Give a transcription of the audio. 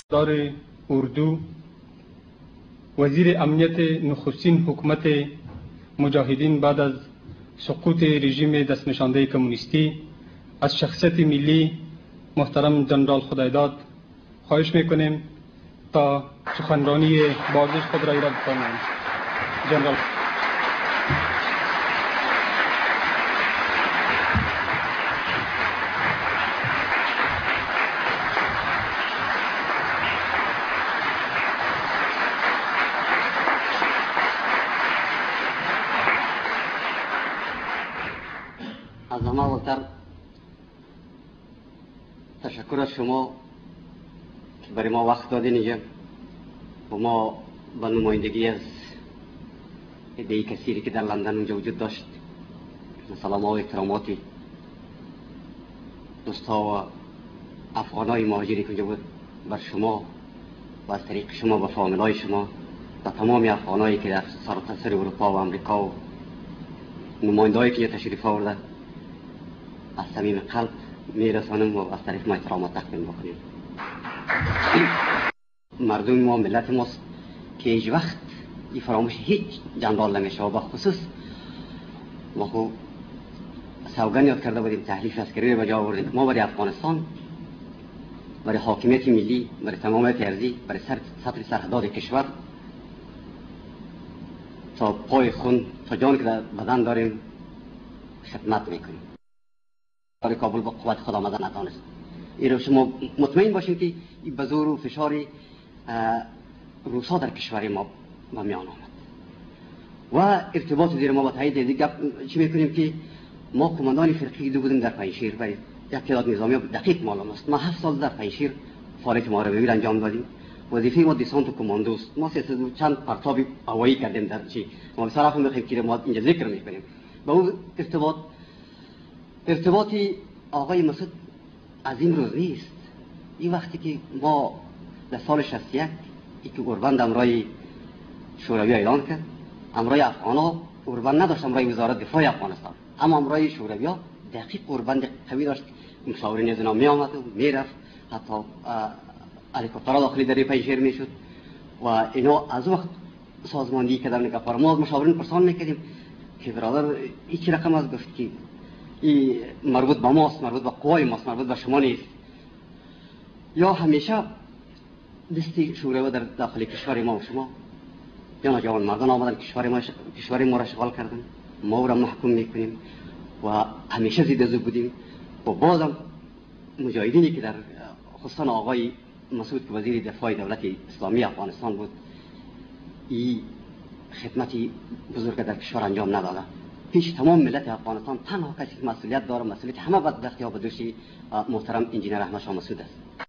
دار اردو، وزیر امنیت نخستین حکومت مجاهدین بعد از سقوط رژیم دستنشانده کمونیستی، از شخصیت ملی محترم جنرال خدایداد خواهش میکنیم تا سخنرانی بازش خود را ایراد کنند. جنرال از همه اولتر تشکر از شما که برای ما وقت دادین اینجا و ما به نمایندگی از عده کثیری که در لندن اونجا وجود داشت سلام و احتراماتی دوستا و افغانای مهاجری که اونجا بود بر شما و از طریق شما به فامیلای شما و تمام افغانایی که در سراسر اروپا و امریکا و نمایندهایی که تشریف آورده از صمیم قلب میرسانم و از طریق ما احترامات تقدیم بکنیم. مردم ما ملت ماست که هیچ وقت این فراموش هیچ جنرال نمیشه و بخصوص ما خو سوگن یاد کرده بودیم تحریف عسکری رو بجا آوردیم. ما برای افغانستان، برای حاکمیت ملی، برای تمامیت ارضی، برای سطر سرحدات کشور تا پای خون تا جان که در بدن داریم خدمت میکنیم. برای کابل با قوت خود آمدن ندانست. این رو شما مطمئن باشین که به زور و فشار روسا در کشور ما میان آمد و ارتباط زیر ما با تایید دیگه چی میکنیم که ما کماندان فرقی دو بودیم در پنجشیر و یک تعداد نظامی دقیق معلوم است. ما 7 سال در پنجشیر فعالیت محاربه‌ای انجام دادیم. وظیفه ما دیسانت و کماندوست. ما 300 چند پرتاب هوایی کردیم در چی ما بسیار میخوایم که ما اینجا ذکر میکنیم. با اون ارتباطی آقای مسعود از این روز نیست. این وقتی که ما در سال 61 که اوربند امرای شوروی اعلان کرد، امرای افغانا اوربند نداشت، امرای وزارت دفاع افغانستان، اما امرای شوروی دقیق اوربند قوی داشت. مشاورین از اینا می آمد و میرفت، حتی هلیکوپترها داخلی در پنجشیر میشد و اینا از وقت سازماندهی که در نگهبان ما مشاورین پرسان میکردیم که برادر این چه رقم از گفت که این مربوط به ماست، مربوط به قوای ماست، مربوط به شما نیست. یا همیشه دستی شوروی در داخل کشور ما و شما یا جوان مردان آمدن کشور ما را شغال کردن، ما را محکوم میکنیم و همیشه زیده زو بودیم و بازم مجاهدینی که در خصوصا آقای مسعود که وزیر دفاع دولت اسلامی افغانستان بود این خدمتی بزرگ در کشور انجام نداده. پیش تمام ملت افغانستان تنها کسی که مسئولیت داره، مسئولیت همه بدبختی ها به دوش محترم انجینیر احمد شاه مسعود است.